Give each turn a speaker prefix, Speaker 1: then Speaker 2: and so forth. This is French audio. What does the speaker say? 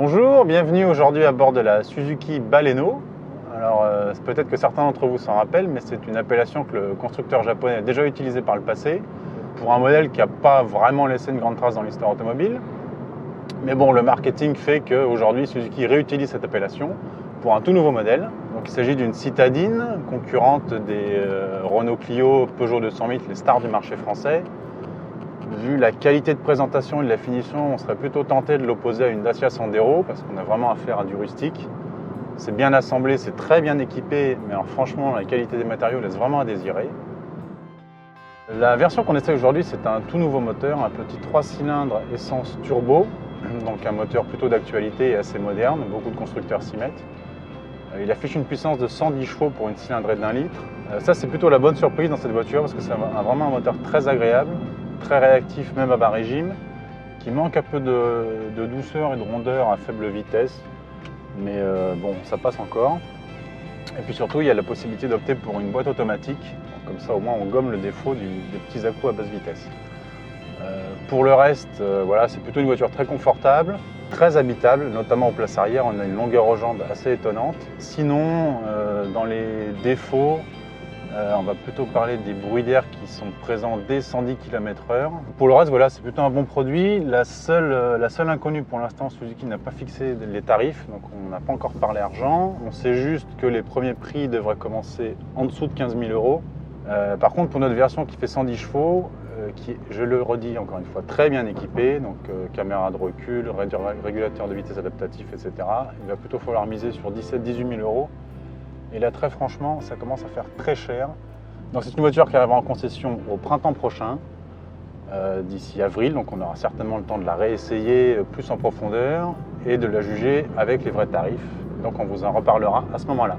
Speaker 1: Bonjour, bienvenue aujourd'hui à bord de la Suzuki Baleno. Alors peut-être que certains d'entre vous s'en rappellent, mais c'est une appellation que le constructeur japonais a déjà utilisée par le passé pour un modèle qui n'a pas vraiment laissé une grande trace dans l'histoire automobile. Mais bon, le marketing fait qu'aujourd'hui Suzuki réutilise cette appellation pour un tout nouveau modèle. Donc il s'agit d'une citadine concurrente des Renault Clio, Peugeot 208, les stars du marché français. Vu la qualité de présentation et de la finition, on serait plutôt tenté de l'opposer à une Dacia Sandero parce qu'on a vraiment affaire à du rustique. C'est bien assemblé, c'est très bien équipé, mais alors franchement la qualité des matériaux laisse vraiment à désirer. La version qu'on essaie aujourd'hui, c'est un tout nouveau moteur, un petit 3 cylindres essence turbo, donc un moteur plutôt d'actualité et assez moderne, beaucoup de constructeurs s'y mettent. Il affiche une puissance de 110 chevaux pour une cylindrée d'1 litre. Ça c'est plutôt la bonne surprise dans cette voiture parce que c'est vraiment un moteur très agréable, très réactif même à bas régime, qui manque un peu de douceur et de rondeur à faible vitesse, mais bon, ça passe encore. Et puis surtout, il y a la possibilité d'opter pour une boîte automatique, comme ça au moins on gomme le défaut des petits à-coups à basse vitesse. Pour le reste, voilà, c'est plutôt une voiture très confortable, très habitable, notamment aux places arrière, on a une longueur aux jambes assez étonnante. Sinon, dans les défauts, on va plutôt parler des bruits d'air qui sont présents dès 110 km/h. Pour le reste, voilà, c'est plutôt un bon produit. La seule inconnue pour l'instant, Suzuki n'a pas fixé les tarifs, donc on n'a pas encore parlé argent. On sait juste que les premiers prix devraient commencer en dessous de 15 000 €. Par contre, pour notre version qui fait 110 chevaux, qui est, je le redis encore une fois, très bien équipée, donc caméra de recul, régulateur de vitesse adaptatif, etc., il va plutôt falloir miser sur 17-18 000 €. Et là, très franchement, ça commence à faire très cher. Donc c'est une voiture qui arrivera en concession au printemps prochain, d'ici avril. Donc on aura certainement le temps de la réessayer plus en profondeur et de la juger avec les vrais tarifs. Donc on vous en reparlera à ce moment-là.